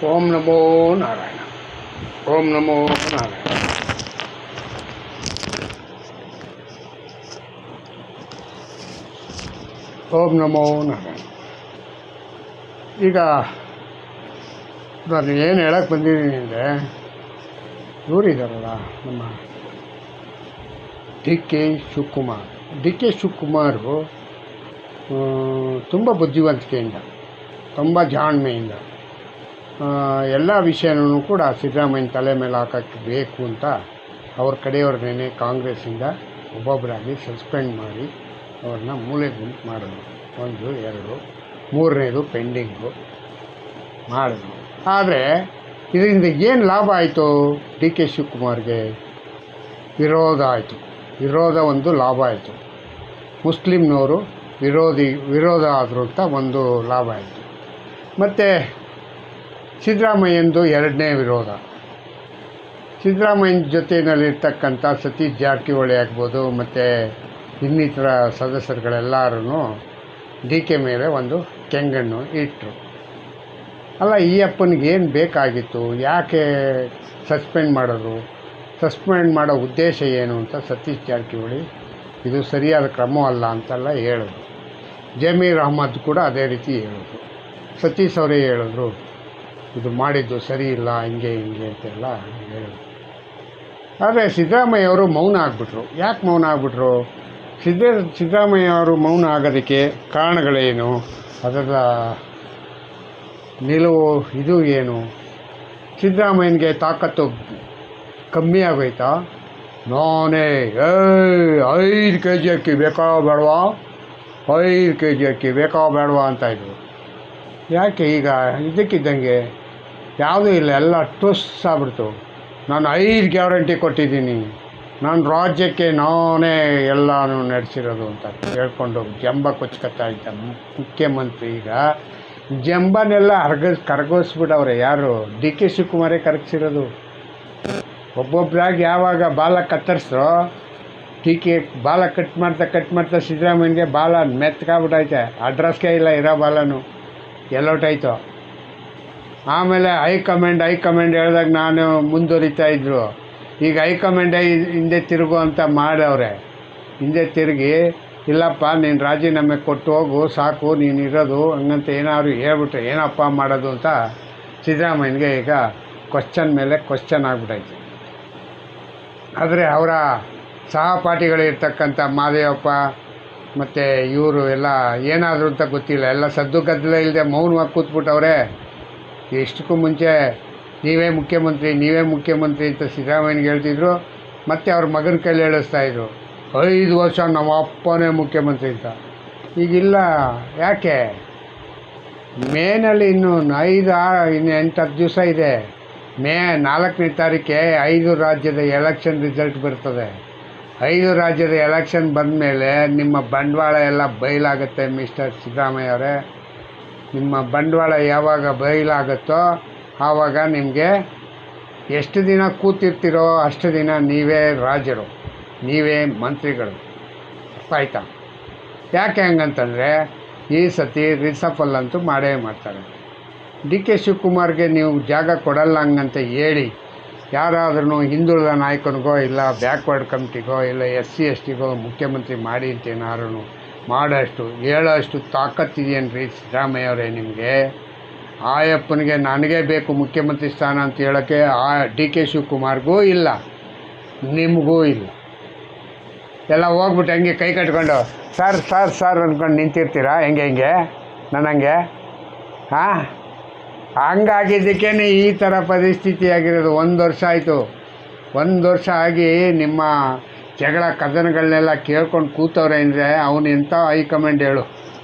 ಓಂ ನಮೋ ನಾರಾಯಣ. ಓಂ ನಮೋ ನಾರಾಯಣ. ಓಂ ನಮೋ ನಾರಾಯಣ. ಈಗ ನಾನು ಏನು ಹೇಳಕ್ಕೆ ಬಂದಿದ್ದೀನಿ ಅಂದರೆ, ಇವರಿದ್ದಾರಲ್ಲ ನಮ್ಮ ಡಿ ಕೆ ಶಿವಕುಮಾರು ತುಂಬ ಬುದ್ಧಿವಂತಿಕೆಯಿಂದ, ತುಂಬ ಜಾಣ್ಮೆಯಿಂದ ಎಲ್ಲ ವಿಷಯನೂ ಕೂಡ ಸಿದ್ದರಾಮಯ್ಯನ ತಲೆ ಮೇಲೆ ಹಾಕೋಕ್ಕೆ ಬೇಕು ಅಂತ ಅವ್ರ ಕಡೆಯವ್ರನ್ನೇ ಕಾಂಗ್ರೆಸ್ಸಿಂದ ಒಬ್ಬೊಬ್ಬರಾಗಿ ಸಸ್ಪೆಂಡ್ ಮಾಡಿ ಅವ್ರನ್ನ ಮೂಲೆ ಗುಂಪು ಮಾಡಿದ್ರು. 1, 2, 3ನೇದು ಪೆಂಡಿಂಗು ಮಾಡಿದ್ರು. ಆದರೆ ಇದರಿಂದ ಏನು ಲಾಭ ಆಯಿತು? ಡಿ ಕೆ ಶಿವಕುಮಾರ್ಗೆ ವಿರೋಧ ಒಂದು ಲಾಭ ಆಯಿತು. ಮುಸ್ಲಿಮ್ನವರು ವಿರೋಧ ಆದರು ಅಂತ ಒಂದು ಲಾಭ ಆಯಿತು. ಮತ್ತು ಸಿದ್ದರಾಮಯ್ಯಂದು 2ನೇ ವಿರೋಧ. ಸಿದ್ದರಾಮಯ್ಯನ ಜೊತೆಯಲ್ಲಿರ್ತಕ್ಕಂಥ ಸತೀಶ್ ಜಾರಕಿಹೊಳಿ ಆಗ್ಬೋದು, ಮತ್ತು ಇನ್ನಿತರ ಸದಸ್ಯರುಗಳೆಲ್ಲರೂ ಡಿ ಕೆ ಮೇಲೆ ಒಂದು ಕೆಂಗಣ್ಣು ಇಟ್ಟರು. ಅಲ್ಲ, ಈ ಅಪ್ಪನಿಗೆ ಏನು ಬೇಕಾಗಿತ್ತು? ಯಾಕೆ ಸಸ್ಪೆಂಡ್ ಮಾಡೋದು? ಸಸ್ಪೆಂಡ್ ಮಾಡೋ ಉದ್ದೇಶ ಏನು ಅಂತ ಸತೀಶ್ ಜಾರಕಿಹೊಳಿ ಇದು ಸರಿಯಾದ ಕ್ರಮವಲ್ಲ ಅಂತೆಲ್ಲ ಹೇಳಿದ್ರು. ಜಮೀರ್ ಅಹ್ಮದ್ ಕೂಡ ಅದೇ ರೀತಿ ಹೇಳಿದ್ರು. ಸತೀಶ್ ಅವರೇ ಹೇಳಿದ್ರು, ಇದು ಮಾಡಿದ್ದು ಸರಿ ಇಲ್ಲ, ಹಿಂಗೆ ಅಂತೆಲ್ಲ ಹೇಳಿದ್ರು. ಆದರೆ ಸಿದ್ದರಾಮಯ್ಯ ಅವರು ಮೌನ ಆಗಿಬಿಟ್ರು. ಯಾಕೆ ಮೌನ ಆಗಿಬಿಟ್ರು? ಸಿದ್ದರಾಮಯ್ಯ ಅವರು ಮೌನ ಆಗೋದಕ್ಕೆ ಕಾರಣಗಳೇನು? ಅದರ ನಿಲುವು ಇದು ಏನು? ಸಿದ್ದರಾಮಯ್ಯನಿಗೆ ತಾಕತ್ತು ಕಮ್ಮಿ ಆಗೋಯ್ತಾ? ನಾನೇ 5 kg ಅಕ್ಕಿ ಬೇಕಾ ಬೇಡವಾ, 5 kg ಅಕ್ಕಿ ಬೇಕಾ ಬೇಡವಾ ಅಂತ ಇದ್ರು. ಯಾಕೆ ಈಗ ಇದಕ್ಕಿದ್ದಂಗೆ ಯಾವುದೂ ಇಲ್ಲ, ಎಲ್ಲ ಟುಸ್ ಆಗ್ಬಿಡ್ತು. ನಾನು 5 ಗ್ಯಾರಂಟಿ ಕೊಟ್ಟಿದ್ದೀನಿ, ನಾನು ರಾಜ್ಯಕ್ಕೆ ನಾನೇ ಎಲ್ಲನೂ ನಡೆಸಿರೋದು ಅಂತ ಹೇಳ್ಕೊಂಡು ಜಂಬ ಕೊಚ್ಕೊತಾ ಇದ್ದ ಮುಖ್ಯಮಂತ್ರಿ ಈಗ ಜಂಬನೆಲ್ಲ ಕರಗಿಸ್ಬಿಟ್ಟವ್ರೆ. ಯಾರು? ಡಿ ಕೆ ಶಿವಕುಮಾರೇ ಕರಗಿಸಿರೋದು. ಒಬ್ಬೊಬ್ಬರಾಗಿ ಯಾವಾಗ ಬಾಲ ಕತ್ತರಿಸ್ರೋ, ಡಿ ಕೆ ಬಾಲ ಕಟ್ ಮಾಡ್ತಾ ಸಿದ್ದರಾಮಯ್ಯನಿಗೆ ಬಾಲ ಮೆತ್ಕಾಗ್ಬಿಟ್ಟೈತೆ. ಅಡ್ರೆಸ್ಗೆ ಇಲ್ಲ, ಇರೋ ಬಾಲನು ಎಲ್ಲೊಟ್ಟಾಯ್ತು. ಆಮೇಲೆ ಹೈಕಮಾಂಡ್ ಹೇಳಿದಾಗ ನಾನು ಮುಂದುವರಿತಾ ಇದ್ದರು. ಈಗ ಹೈಕಮಾಂಡೇ ಹಿಂದೆ ತಿರುಗು ಅಂತ ಮಾಡವ್ರೆ. ಹಿಂದೆ ತಿರುಗಿ ಇಲ್ಲಪ್ಪ ನೀನು ರಾಜೀನಾಮೆ ಕೊಟ್ಟು ಹೋಗು, ಸಾಕು ನೀನು ಇರೋದು ಹಂಗಂತ ಏನಾದ್ರು ಹೇಳ್ಬಿಟ್ರೆ ಏನಪ್ಪ ಮಾಡೋದು ಅಂತ ಸಿದ್ದರಾಮಯ್ಯನಿಗೆ ಈಗ ಕ್ವಶ್ಚನ್ ಮೇಲೆ ಕ್ವಶ್ಚನ್ ಆಗಿಬಿಟ್ಟೈತೆ. ಆದರೆ ಅವರ ಸಹಪಾಠಿಗಳಿರ್ತಕ್ಕಂಥ ಮಾದೇವಪ್ಪ ಮತ್ತು ಇವರು ಎಲ್ಲ ಏನಾದರೂ ಅಂತ ಗೊತ್ತಿಲ್ಲ, ಎಲ್ಲ ಸದ್ದು ಗದ್ದಲ ಇಲ್ಲದೆ ಮೌನವಾಗಿ ಕೂತ್ಬಿಟ್ಟವ್ರೆ. ಎಷ್ಟಕ್ಕೂ ಮುಂಚೆ ನೀವೇ ಮುಖ್ಯಮಂತ್ರಿ ಅಂತ ಸಿದ್ದರಾಮಯ್ಯನಿಗೆ ಹೇಳ್ತಿದ್ರು, ಮತ್ತು ಅವ್ರ ಮಗನ ಕೈಲಿ ಹೇಳಿಸ್ತಾಯಿದ್ರು 5 ವರ್ಷ ನಮ್ಮ ಅಪ್ಪನೇ ಮುಖ್ಯಮಂತ್ರಿ ಅಂತ. ಈಗಿಲ್ಲ. ಯಾಕೆ? ಮೇನಲ್ಲಿ ಇನ್ನೂ 8-10 ದಿವಸ ಇದೆ. ಮೇ 4ನೇ ತಾರೀಕೆ 5 ರಾಜ್ಯದ ಎಲೆಕ್ಷನ್ ರಿಸಲ್ಟ್ ಬರ್ತದೆ. 5 ರಾಜ್ಯದ ಎಲೆಕ್ಷನ್ ಬಂದ ಮೇಲೆ ನಿಮ್ಮ ಬಂಡವಾಳ ಎಲ್ಲ ಬಯಲಾಗುತ್ತೆ ಮಿಸ್ಟರ್ ಸಿದ್ದರಾಮಯ್ಯ ಅವರೇ. ನಿಮ್ಮ ಬಂಡವಾಳ ಯಾವಾಗ ಬಯಲಾಗುತ್ತೋ ಆವಾಗ ನಿಮಗೆ ಎಷ್ಟು ದಿನ ಕೂತಿರ್ತೀರೋ ಅಷ್ಟು ದಿನ ನೀವೇ ರಾಜರು, ನೀವೇ ಮಂತ್ರಿಗಳು. ಆಯಿತಾ? ಯಾಕೆ ಹಂಗಂತಂದರೆ ಈ ಸತಿ ರಿಸಫಲ್ ಅಂತೂ ಮಾಡೇ ಮಾಡ್ತಾರೆ. ಡಿ ಕೆ ಶಿವಕುಮಾರ್ಗೆ ನೀವು ಜಾಗ ಕೊಡಲ್ಲ ಹಂಗಂತ ಹೇಳಿ ಯಾರಾದ್ರೂ ಹಿಂದುಳಿದ ನಾಯಕನಿಗೋ ಇಲ್ಲ ಬ್ಯಾಕ್ವರ್ಡ್ ಕಮಿಟಿಗೋ ಇಲ್ಲ SC STಗೋ ಮುಖ್ಯಮಂತ್ರಿ ಮಾಡಿ ಅಂತ ಏನಾದ್ರು ಹೇಳೋಷ್ಟು ತಾಕತ್ತಿದೆಯೇನ್ರಿ ಸಿದ್ದರಾಮಯ್ಯ ಅವರೇ ನಿಮಗೆ? ಆಯಪ್ಪನಿಗೆ ನನಗೇ ಬೇಕು ಮುಖ್ಯಮಂತ್ರಿ ಸ್ಥಾನ ಅಂತ ಹೇಳೋಕ್ಕೆ ಡಿ ಕೆ ಶಿವಕುಮಾರ್ಗೂ ಇಲ್ಲ, ನಿಮಗೂ ಇಲ್ಲ. ಎಲ್ಲ ಹೋಗ್ಬಿಟ್ಟು ಹಂಗೆ ಕೈ ಕಟ್ಕೊಂಡು ಸರ್ ಅಂದ್ಕೊಂಡು ನಿಂತಿರ್ತೀರಾ ಹೆಂಗೆ ನನಗೆ? ಹಂಗಾಗಿದ್ದಕ್ಕೇ ಈ ಥರ ಪರಿಸ್ಥಿತಿ ಆಗಿರೋದು. 1 ವರ್ಷ ಆಯಿತು. 1 ವರ್ಷ ಆಗಿ ನಿಮ್ಮ ಜಗಳ ಕದನಗಳನ್ನೆಲ್ಲ ಕೇಳ್ಕೊಂಡು ಕೂತವ್ರೆ ಅಂದರೆ ಅವನು ಎಂಥ ಹೈಕಮಾಂಡ್ ಹೇಳು?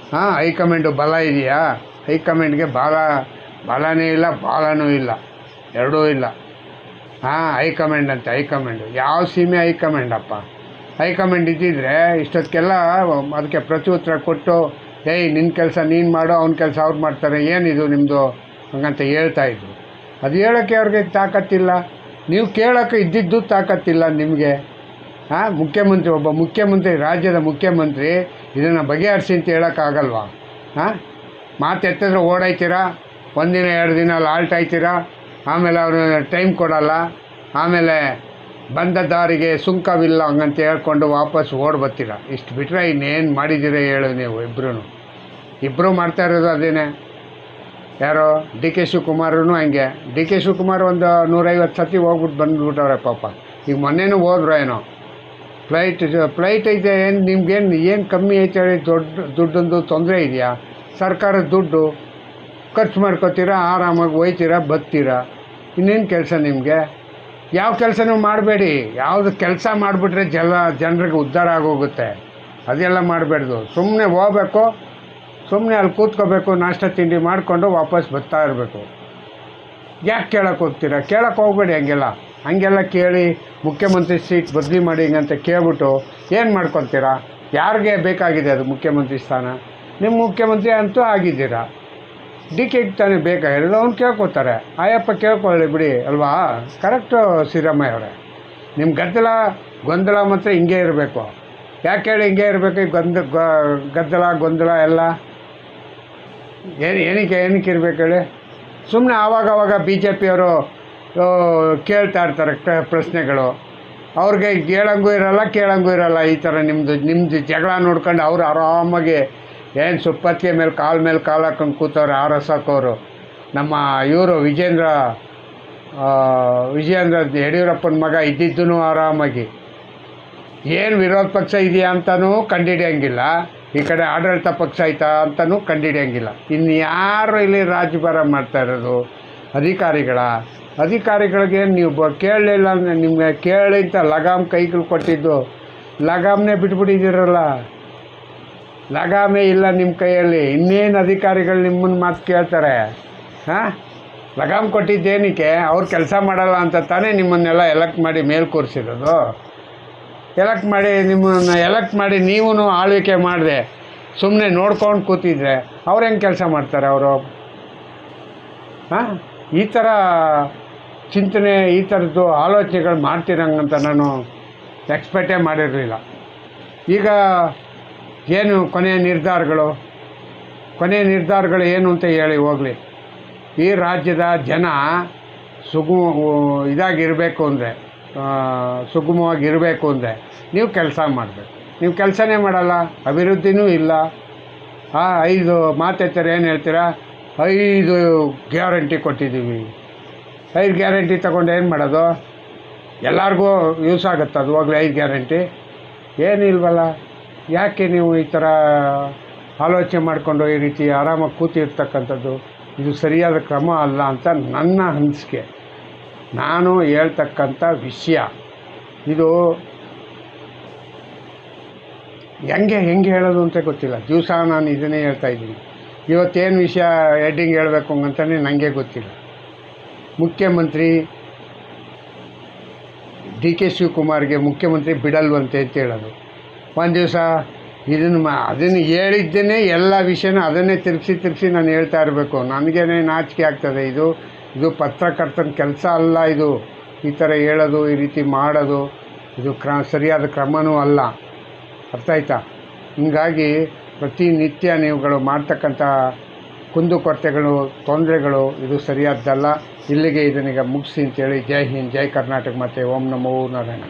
ಹೈಕಮಾಂಡು ಬಲ ಇದೆಯಾ? ಹೈಕಮಾಂಡ್ಗೆ ಬಲನೇ ಇಲ್ಲ, ಬಾಲನೂ ಇಲ್ಲ, ಎರಡೂ ಇಲ್ಲ. ಹೈಕಮಾಂಡ್ ಅಂತ ಹೈಕಮಾಂಡು ಯಾವ ಸೀಮೆ ಹೈಕಮಾಂಡಪ್ಪ? ಹೈಕಮಾಂಡ್ ಇದ್ದಿದ್ರೆ ಇಷ್ಟೊತ್ತಿಗೆಲ್ಲ ಅದಕ್ಕೆ ಪ್ರತ್ಯುತ್ತರ ಕೊಟ್ಟು ನಿನ್ನ ಕೆಲಸ ನೀನು ಮಾಡು, ಅವ್ನ ಕೆಲಸ ಅವ್ರು ಮಾಡ್ತಾರೆ, ಏನಿದು ನಿಮ್ಮದು ಹಂಗಂತ ಹೇಳ್ತಾಯಿದ್ರು. ಅದು ಹೇಳೋಕ್ಕೆ ಅವ್ರಿಗೆ ತಾಕತ್ತಿಲ್ಲ. ನೀವು ಕೇಳೋಕ್ಕೆ ಇದ್ದಿದ್ದು ತಾಕತ್ತಿಲ್ಲ ನಿಮಗೆ. ಒಬ್ಬ ಮುಖ್ಯಮಂತ್ರಿ, ರಾಜ್ಯದ ಮುಖ್ಯಮಂತ್ರಿ ಇದನ್ನು ಬಗೆಹರಿಸಿ ಅಂತ ಹೇಳೋಕ್ಕಾಗಲ್ವಾ? ಮಾತು ಎತ್ತಿದ್ರೆ ಓಡಾಯ್ತೀರಾ, ಒಂದಿನ 2 ದಿನ ಅಲ್ಲಿ ಆಲ್ಟ್ ಆಯ್ತೀರಾ, ಆಮೇಲೆ ಅವರು ಟೈಮ್ ಕೊಡಲ್ಲ, ಆಮೇಲೆ ಬಂದ ದಾರಿಗೆ ಸುಂಕವಿಲ್ಲ ಹಂಗಂತ ಹೇಳ್ಕೊಂಡು ವಾಪಸ್ ಬರ್ತೀರ. ಇಷ್ಟು ಬಿಟ್ಟರೆ ಇನ್ನೇನು ಮಾಡಿದ್ದೀರ ಹೇಳು ನೀವು ಇಬ್ಬರು ಮಾಡ್ತಾ ಇರೋದು ಅದೇನೆ. ಯಾರೋ ಡಿ ಕೆ ಶಿವಕುಮಾರೂ ಹಂಗೆ. ಡಿ ಕೆ ಶಿವಕುಮಾರ್ ಒಂದು 150 ಸತಿ ಹೋಗ್ಬಿಟ್ಟು ಬಂದುಬಿಟ್ಟವ್ರೆ ಪಾಪ. ಈಗ ಮೊನ್ನೆನೂ ಹೋದ್ರು ಏನೋ. ಫ್ಲೈಟ್ ಐತೆ, ಏನು ಕಮ್ಮಿ ಐತೆ ಹೇಳಿ? ದುಡ್ಡೊಂದು ತೊಂದರೆ ಇದೆಯಾ? ಸರ್ಕಾರದ ದುಡ್ಡು ಖರ್ಚು ಮಾಡ್ಕೊತೀರಾ, ಆರಾಮಾಗಿ ಹೋಯ್ತೀರಾ, ಬರ್ತೀರಾ. ಇನ್ನೇನು ಕೆಲಸ ನಿಮಗೆ? ಯಾವ ಕೆಲಸನೂ ಮಾಡಬೇಡಿ. ಯಾವುದು ಕೆಲಸ ಮಾಡಿಬಿಟ್ರೆ ಜನರಿಗೆ ಉದ್ಧಾರ ಆಗೋಗುತ್ತೆ. ಅದೆಲ್ಲ ಮಾಡಬೇಡ್ದು. ಸುಮ್ಮನೆ ಹೋಗ್ಬೇಕು, ಸುಮ್ಮನೆ ಅಲ್ಲಿ ಕೂತ್ಕೋಬೇಕು, ನಾಷ್ಟ ತಿಂಡಿ ಮಾಡಿಕೊಂಡು ವಾಪಸ್ ಬರ್ತಾ ಇರಬೇಕು. ಯಾಕೆ ಕೇಳೋಕ್ಕೆ ಹೋಗ್ತೀರಾ? ಕೇಳೋಕ್ಕೆ ಹೋಗಬೇಡಿ. ಹಂಗೆಲ್ಲ ಕೇಳಿ ಮುಖ್ಯಮಂತ್ರಿ ಸೀಟ್ ಬದಲಿ ಮಾಡಿ ಹಿಂಗಂತ ಕೇಳ್ಬಿಟ್ಟು ಏನು ಮಾಡ್ಕೊತೀರಾ? ಯಾರಿಗೆ ಬೇಕಾಗಿದೆ ಅದು ಮುಖ್ಯಮಂತ್ರಿ ಸ್ಥಾನ? ನಿಮ್ಮ ಮುಖ್ಯಮಂತ್ರಿ ಅಂತೂ ಆಗಿದ್ದೀರಾ. ಡಿ ಕೆಗೆ ತಾನೇ ಬೇಕಾಗಿರೋದು, ಅವ್ನು ಕೇಳ್ಕೊತಾರೆ. ಆಯಪ್ಪ ಕೇಳ್ಕೊಳ್ಳಿ ಬಿಡಿ ಅಲ್ವಾ? ಕರೆಕ್ಟು ಸಿದ್ದರಾಮಯ್ಯ ಅವರೇ. ನಿಮ್ಮ ಗೊಂದಲ ಮಾತ್ರ ಹಿಂಗೆ ಇರಬೇಕು. ಯಾಕೆ ಹೇಳಿ ಹಿಂಗೆ ಇರಬೇಕು? ಈ ಗೊಂದಲ ಎಲ್ಲ ಏನಕ್ಕೆ ಇರಬೇಕು ಹೇಳಿ? ಸುಮ್ಮನೆ ಆವಾಗವಾಗ ಬಿ ಜೆ ಪಿಯವರು ಕೇಳ್ತಾ ಇರ್ತಾರೆ ಪ್ರಶ್ನೆಗಳು. ಅವ್ರಿಗೆ ಕೇಳಂಗೂ ಇರಲ್ಲ. ಈ ಥರ ನಿಮ್ಮದು ಜಗಳ ನೋಡ್ಕೊಂಡು ಅವ್ರು ಆರಾಮಾಗಿ ಏನು ಸುಪ್ಪತ್ತಿಗೆ ಮೇಲೆ ಕಾಲು ಹಾಕೊಂಡು ಕೂತವ್ರೆ ಆರಸಕ್ಕವರು. ನಮ್ಮ ಇವರು ವಿಜೇಂದ್ರ ಯಡಿಯೂರಪ್ಪನ ಮಗ ಇದ್ದಿದ್ದೂ ಆರಾಮಾಗಿ. ಏನು ವಿರೋಧ ಪಕ್ಷ ಇದೆಯಾ ಅಂತಲೂ ಕಂಡುಹಿಡಿಯೋಂಗಿಲ್ಲ, ಈ ಕಡೆ ಆಡಳಿತ ಪಕ್ಷ ಆಯ್ತಾ ಅಂತಲೂ ಕಂಡುಹಿಡಿಯೋಂಗಿಲ್ಲ. ಇನ್ನು ಯಾರು ಇಲ್ಲಿ ರಾಜ್ಯಭಾರ ಮಾಡ್ತಾ ಇರೋದು? ಅಧಿಕಾರಿಗಳಿಗೆ ನೀವು ಕೇಳಲಿಲ್ಲ ಅಂದರೆ ನಿಮಗೆ ಕೇಳಿ ಅಂತ ಲಗಾಮ್ ಕೈಗಳು ಕೊಟ್ಟಿದ್ದು, ಲಗಾಮ್ನೇ ಬಿಟ್ಬಿಟ್ಟಿದ್ದೀರಲ್ಲ. ಲಗಾಮೇ ಇಲ್ಲ ನಿಮ್ಮ ಕೈಯಲ್ಲಿ. ಇನ್ನೇನು ಅಧಿಕಾರಿಗಳು ನಿಮ್ಮನ್ನು ಮಾತು ಕೇಳ್ತಾರೆ? ಲಗಾಮ್ ಕೊಟ್ಟಿದ್ದೇನಕ್ಕೆ? ಅವ್ರು ಕೆಲಸ ಮಾಡಲ್ಲ ಅಂತ ತಾನೇ ನಿಮ್ಮನ್ನೆಲ್ಲ ಎಲೆಕ್ಟ್ ಮಾಡಿ ಮೇಲೆ ಕೂರಿಸಿರೋದು. ಎಲೆಕ್ಟ್ ಮಾಡಿ ನೀವೂ ಆಳ್ವಿಕೆ ಮಾಡಿದೆ ಸುಮ್ಮನೆ ನೋಡ್ಕೊಂಡು ಕೂತಿದ್ರೆ ಅವ್ರು ಹೆಂಗೆ ಕೆಲಸ ಮಾಡ್ತಾರೆ? ಅವರು ಈ ಥರ ಚಿಂತನೆ, ಈ ಥರದ್ದು ಆಲೋಚನೆಗಳು ಮಾಡ್ತಿರಂಗಂತ ನಾನು ಎಕ್ಸ್ಪೆಕ್ಟೇ ಮಾಡಿರಲಿಲ್ಲ. ಈಗ ಏನು ಕೊನೆಯ ನಿರ್ಧಾರಗಳು ಏನು ಅಂತ ಹೇಳಿ ಹೋಗಲಿ. ಈ ರಾಜ್ಯದ ಜನ ಇದಾಗಿರಬೇಕು ಅಂದರೆ, ಸುಗಮವಾಗಿರಬೇಕು ಅಂದರೆ ನೀವು ಕೆಲಸ ಮಾಡಬೇಕು. ನೀವು ಕೆಲಸನೇ ಮಾಡಲ್ಲ, ಅಭಿವೃದ್ಧಿನೂ ಇಲ್ಲ. 5 ಮಾತೆತ್ತರ ಏನು ಹೇಳ್ತೀರಾ? 5 ಗ್ಯಾರಂಟಿ ಕೊಟ್ಟಿದ್ದೀವಿ. 5 ಗ್ಯಾರಂಟಿ ತಗೊಂಡು ಏನು ಮಾಡೋದು? ಎಲ್ಲರಿಗೂ ಯೂಸ್ ಆಗುತ್ತೆ ಅದು. ಹೋಗಲಿ 5 ಗ್ಯಾರಂಟಿ ಏನಿಲ್ವಲ್ಲ. ಯಾಕೆ ನೀವು ಈ ಥರ ಆಲೋಚನೆ ಮಾಡಿಕೊಂಡು ಈ ರೀತಿ ಆರಾಮಾಗಿ ಕೂತಿರ್ತಕ್ಕಂಥದ್ದು? ಇದು ಸರಿಯಾದ ಕ್ರಮ ಅಲ್ಲ ಅಂತ ನನ್ನ ಅನಿಸಿಕೆ. ನಾನು ಹೇಳ್ತಕ್ಕಂಥ ವಿಷಯ ಇದು ಹೆಂಗೆ ಹೇಳೋದು ಅಂತ ಗೊತ್ತಿಲ್ಲ. ದಿವಸ ನಾನು ಇದನ್ನೇ ಹೇಳ್ತಾ ಇದ್ದೀನಿ. ಇವತ್ತೇನು ವಿಷಯ ಹೆಡ್ಡಿಂಗ್ ಹೇಳಬೇಕು ಅಂತಲೇ ನನಗೆ ಗೊತ್ತಿಲ್ಲ. ಮುಖ್ಯಮಂತ್ರಿ ಡಿ ಕೆ ಶಿವಕುಮಾರ್ಗೆ ಮುಖ್ಯಮಂತ್ರಿ ಬಿಡಲ್ವಂತೆ ಅಂತ ಹೇಳೋದು. ಒಂದು ದಿವಸ ಅದನ್ನು ಹೇಳಿದ್ದೇನೆ, ಎಲ್ಲ ವಿಷಯನೂ ಅದನ್ನೇ ತಿರುಗಿಸಿ ನಾನು ಹೇಳ್ತಾ ಇರಬೇಕು. ನನಗೇನೆ ನಾಚಿಕೆ ಆಗ್ತದೆ. ಇದು ಪತ್ರಕರ್ತನ ಕೆಲಸ ಅಲ್ಲ. ಈ ಥರ ಹೇಳೋದು, ಈ ರೀತಿ ಮಾಡೋದು ಇದು ಸರಿಯಾದ ಕ್ರಮವೂ ಅಲ್ಲ. ಅರ್ಥ ಆಯ್ತಾ? ಹೀಗಾಗಿ ಪ್ರತಿನಿತ್ಯ ನೀವುಗಳು ಮಾಡ್ತಕ್ಕಂಥ ಕುಂದುಕೊರತೆಗಳು, ತೊಂದರೆಗಳು ಇದು ಸರಿಯಾದ್ದಲ್ಲ. ಇಲ್ಲಿಗೆ ಇದನ್ನೀಗ ಮುಗಿಸಿ ಅಂತೇಳಿ ಜೈ ಹಿಂದ್, ಜೈ ಕರ್ನಾಟಕ, ಮತ್ತು ಓಂ ನಮೋ ನಾರಾಯಣ.